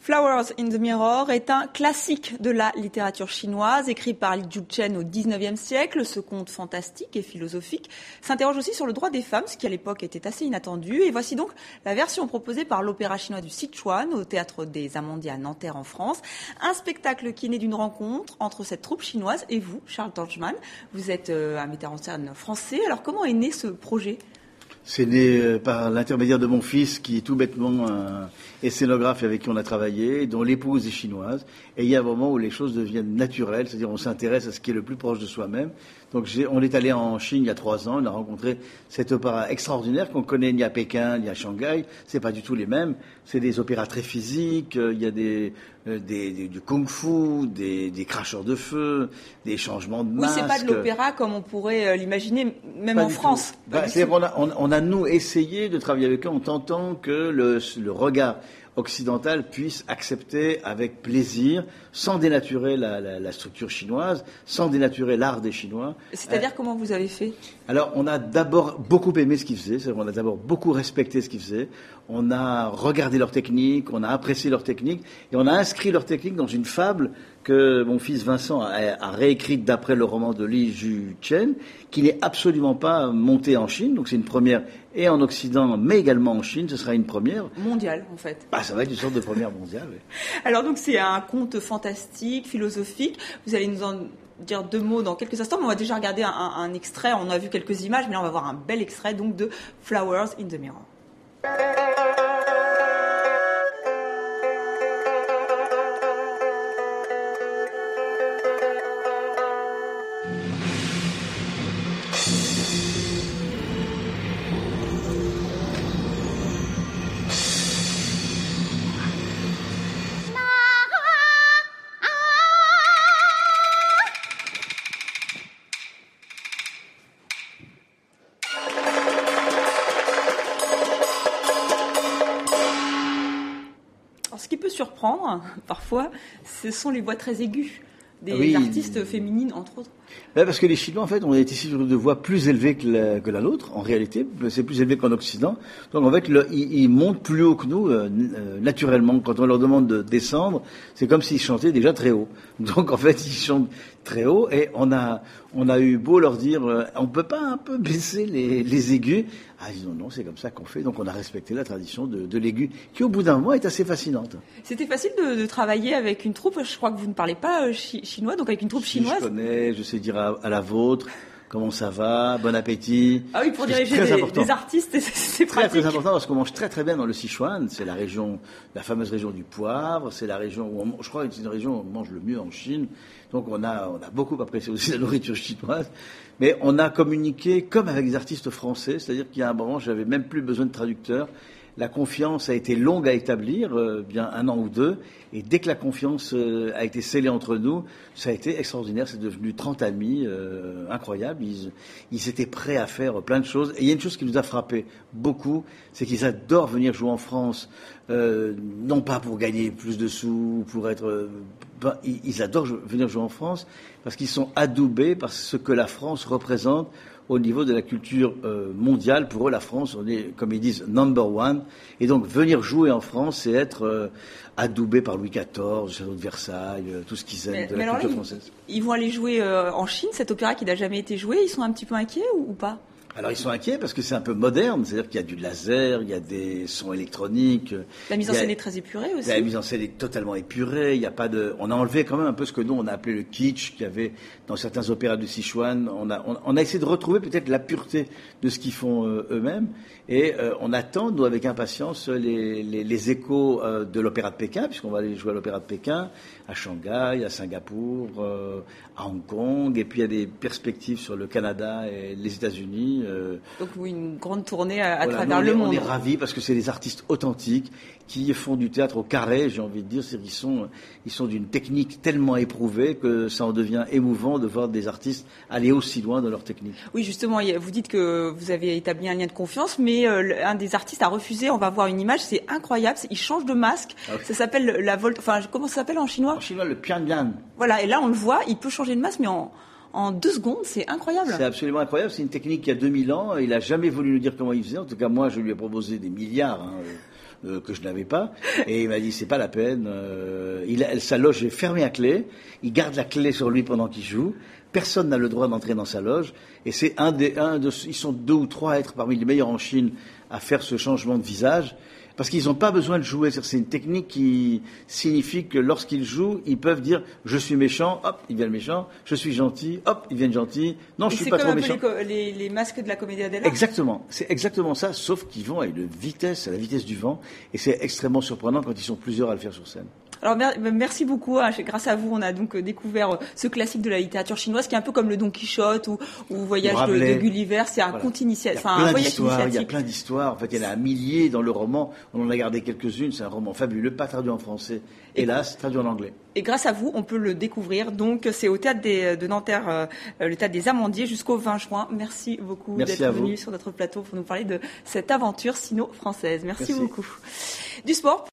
Flowers in the Mirror est un classique de la littérature chinoise, écrit par Li Juchen au XIXe siècle. Ce conte fantastique et philosophique s'interroge aussi sur le droit des femmes, ce qui à l'époque était assez inattendu. Et voici donc la version proposée par l'Opéra chinois du Sichuan au Théâtre des Amandiers à Nanterre en France. Un spectacle qui est né d'une rencontre entre cette troupe chinoise et vous, Charles Torchman. Vous êtes un metteur en scène français. Alors comment est né ce projet ? C'est né par l'intermédiaire de mon fils qui est tout bêtement est scénographe avec qui on a travaillé, dont l'épouse est chinoise. Et il y a un moment où les choses deviennent naturelles, c'est-à-dire on s'intéresse à ce qui est le plus proche de soi-même. Donc on est allé en Chine il y a 3 ans, on a rencontré cet opéra extraordinaire qu'on connaît ni à Pékin ni à Shanghai. C'est pas du tout les mêmes. C'est des opéras très physiques. Il y a du kung-fu, des cracheurs de feu, des changements de masques. Oui, c'est pas de l'opéra comme on pourrait l'imaginer, même en France. On a nous essayé de travailler avec eux en tentant que le regard occidental puisse accepter avec plaisir, sans dénaturer la structure chinoise, sans dénaturer l'art des Chinois. C'est-à-dire comment vous avez fait ? Alors, on a d'abord beaucoup aimé ce qu'ils faisaient, c'est-à-dire on a d'abord beaucoup respecté ce qu'ils faisaient, on a regardé leur technique, on a apprécié leur technique, et on a inscrit leur technique dans une fable que mon fils Vincent a réécrite d'après le roman de Li Juchen, qui n'est absolument pas monté en Chine, donc c'est une première et en Occident, mais également en Chine, ce sera une première. Mondiale, en fait. Ça va être une sorte de première mondiale, oui. Alors donc c'est un conte fantastique, philosophique, vous allez nous en dire 2 mots dans quelques instants, mais on va déjà regarder un extrait, on a vu quelques images, mais là on va voir un bel extrait donc de Flowers in the Mirror. Ce qui peut surprendre, parfois, ce sont les voix très aiguës des artistes féminines, entre autres. Parce que les Chinois, en fait, ont été sur de voix plus élevées que la nôtre, en réalité. C'est plus élevé qu'en Occident. Donc, en fait, ils montent plus haut que nous, naturellement. Quand on leur demande de descendre, c'est comme s'ils chantaient déjà très haut. Donc, en fait, ils chantent très haut. Et on a eu beau leur dire, on peut pas un peu baisser les aigus. Ils disent non, c'est comme ça qu'on fait. Donc, on a respecté la tradition de l'aigu, qui, au bout d'un moment, est assez fascinante. C'était facile de travailler avec une troupe. Je crois que vous ne parlez pas chinois, donc avec une troupe chinoise. Je connais, je sais dire à la vôtre, comment ça va, bon appétit. Ah oui, pour diriger des artistes, c'est pratique. Très important parce qu'on mange très très bien dans le Sichuan. C'est la fameuse région du poivre. C'est la région où je crois que c'est une région où on mange le mieux en Chine. Donc on a beaucoup apprécié aussi la nourriture chinoise. Mais on a communiqué comme avec des artistes français. C'est-à-dire qu'il y a un moment, j'avais même plus besoin de traducteur. La confiance a été longue à établir, bien 1 an ou 2, et dès que la confiance a été scellée entre nous, ça a été extraordinaire, c'est devenu 30 amis, incroyable, ils étaient prêts à faire plein de choses, et il y a une chose qui nous a frappé beaucoup, c'est qu'ils adorent venir jouer en France, non pas pour gagner plus de sous, ils adorent venir jouer en France, parce qu'ils sont adoubés par ce que la France représente, au niveau de la culture mondiale. Pour eux, la France, on est, comme ils disent, number one. Et donc, venir jouer en France, c'est être adoubé par Louis XIV, le château de Versailles, tout ce qu'ils aiment de la culture française. Ils vont aller jouer en Chine, cet opéra qui n'a jamais été joué. Ils sont un petit peu inquiets ou pas ? Alors ils sont inquiets parce que c'est un peu moderne, c'est-à-dire qu'il y a du laser, il y a des sons électroniques. La mise en scène est très épurée aussi. La mise en scène est totalement épurée. Il y a pas on a enlevé quand même un peu ce que nous on a appelé le kitsch qu'il y avait dans certains opéras du Sichuan. On a essayé de retrouver peut-être la pureté de ce qu'ils font eux-mêmes et on attend nous avec impatience les échos de l'opéra de Pékin, puisqu'on va aller jouer à l'opéra de Pékin, à Shanghai, à Singapour, à Hong Kong, et puis il y a des perspectives sur le Canada et les États-Unis. Donc oui, une grande tournée à travers le monde. On est ravis parce que c'est des artistes authentiques qui font du théâtre au carré, j'ai envie de dire. Ils sont d'une technique tellement éprouvée que ça en devient émouvant de voir des artistes aller aussi loin dans leur technique. Oui, justement, vous dites que vous avez établi un lien de confiance, mais un des artistes a refusé. On va voir une image, c'est incroyable. Il change de masque. Ah oui. Ça s'appelle la volte. Enfin, comment ça s'appelle en chinois ? En chinois, le pianbian. Voilà, et là on le voit, il peut changer de masque, mais en 2 secondes, c'est incroyable. C'est absolument incroyable. C'est une technique qui a 2000 ans. Il n'a jamais voulu nous dire comment il faisait. En tout cas, moi, je lui ai proposé des milliards que je n'avais pas. Et il m'a dit, c'est pas la peine. Sa loge est fermée à clé. Il garde la clé sur lui pendant qu'il joue. Personne n'a le droit d'entrer dans sa loge. Et c'est ils sont 2 ou 3 à être parmi les meilleurs en Chine à faire ce changement de visage. Parce qu'ils n'ont pas besoin de jouer. C'est une technique qui signifie que lorsqu'ils jouent, ils peuvent dire « je suis méchant », hop, ils deviennent méchants. « Je suis gentil », hop, ils deviennent gentils. « Non, je suis pas trop méchant ». C'est comme un peu les masques de la Commedia dell'arte. Exactement. C'est exactement ça, sauf qu'ils vont à une vitesse, à la vitesse du vent. Et c'est extrêmement surprenant quand ils sont plusieurs à le faire sur scène. Alors merci beaucoup. Grâce à vous, on a donc découvert ce classique de la littérature chinoise qui est un peu comme le Don Quichotte ou Voyage de Gulliver. C'est un conte initiatique. Il y a plein d'histoires. En fait, il y en a un millier dans le roman. On en a gardé quelques-unes. C'est un roman fabuleux, pas traduit en français. Hélas, traduit en anglais. Et grâce à vous, on peut le découvrir. Donc, c'est au théâtre de Nanterre, le théâtre des Amandiers, jusqu'au 20 juin. Merci beaucoup d'être venu sur notre plateau pour nous parler de cette aventure sino-française. Merci beaucoup. Du sport.